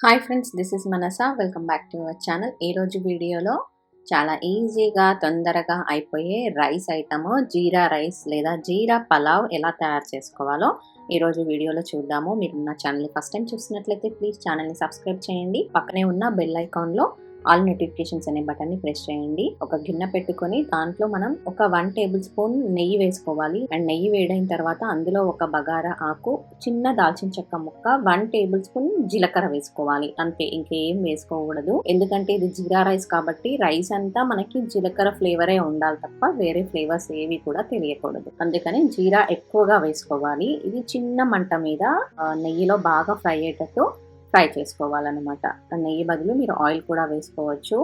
Hi friends, this is Manasa. Welcome back to our channel. ఈరోజు వీడియోలో చాలా ఈజీగా తొందరగా అయిపోయే రైస్ ఐటమ్ జీరా రైస్ లేదా జీరా పలావ్ ఎలా తయారు చేసుకోవాలో ఈరోజు వీడియోలో చూద్దాము. మీరు నా ఛానల్ని ఫస్ట్ టైం చూస్తున్నట్లయితే ప్లీజ్ ఛానల్ని సబ్స్క్రైబ్ చేయండి. పక్కనే ఉన్న బెల్ ఐకాన్లో ఆల్ నోటిఫికేషన్స్ అనే బటన్ని ప్రెస్ చేయండి. ఒక గిన్నె పెట్టుకొని దాంట్లో మనం ఒక 1 టేబుల్ స్పూన్ నెయ్యి వేసుకోవాలి. అండ్ నెయ్యి వేడైన తర్వాత అందులో ఒక బగారా ఆకు, చిన్న దాల్చిన చెక్క ముక్క, 1 టేబుల్ స్పూన్ జీలకర్ర వేసుకోవాలి. అంతే, ఇంకేం వేసుకోకూడదు. ఎందుకంటే ఇది జీరా రైస్ కాబట్టి రైస్ అంతా మనకి జీలకర్ర ఫ్లేవరే ఉండాలి తప్ప వేరే ఫ్లేవర్స్ ఏవి కూడా తెలియకూడదు. అందుకని జీరా ఎక్కువగా వేసుకోవాలి. ఇది చిన్న మంట మీద నెయ్యిలో బాగా ఫ్రై అయ్యేటట్టు ఫ్రై చేసుకోవాలన్నమాట. నెయ్యి బదులు మీరు ఆయిల్ కూడా వేసుకోవచ్చు.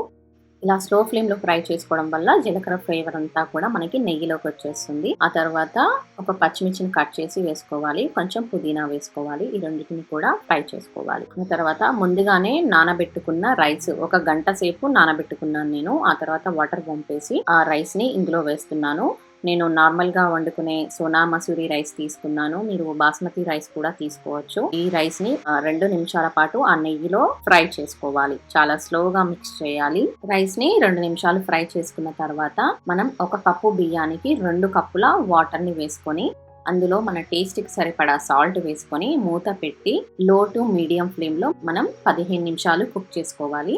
ఇలా స్లో ఫ్లేమ్లో ఫ్రై చేసుకోవడం వల్ల జీలకర్ర ఫ్లేవర్ అంతా కూడా మనకి నెయ్యిలోకి వచ్చేస్తుంది. ఆ తర్వాత ఒక పచ్చిమిర్చిని కట్ చేసి వేసుకోవాలి, కొంచెం పుదీనా వేసుకోవాలి. ఈ రెండింటిని కూడా ఫ్రై చేసుకోవాలి. ఆ తర్వాత ముందుగానే నానబెట్టుకున్న రైస్, 1 గంట సేపు నానబెట్టుకున్నాను నేను. ఆ తర్వాత వాటర్ పంపేసి ఆ రైస్ని ఇందులో వేస్తున్నాను. నేను నార్మల్గా వండుకునే సోనా మసూరి రైస్ తీసుకున్నాను. మీరు బాస్మతి రైస్ కూడా తీసుకోవచ్చు. ఈ రైస్ ని 2 నిమిషాల పాటు ఆ నెయ్యిలో ఫ్రై చేసుకోవాలి. చాలా స్లోగా మిక్స్ చేయాలి. రైస్ ని 2 నిమిషాలు ఫ్రై చేసుకున్న తర్వాత మనం 1 కప్పు బియ్యానికి 2 కప్పుల వాటర్ ని వేసుకొని అందులో మన టేస్ట్కి సరిపడా సాల్ట్ వేసుకొని మూత పెట్టి లో టు మీడియం ఫ్లేమ్ లో మనం 15 నిమిషాలు కుక్ చేసుకోవాలి.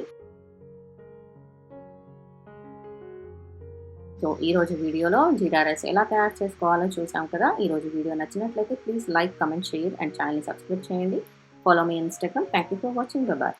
సో ఈరోజు వీడియోలో జీరా రైస్ ఎలా తయారు చేసుకోవాలో చూసాం కదా. ఈరోజు వీడియో నచ్చినట్లయితే please like, comment, share and ఛానల్ని సబ్స్క్రైబ్ చేయండి. Follow me Instagram. Thank you for watching. Bye.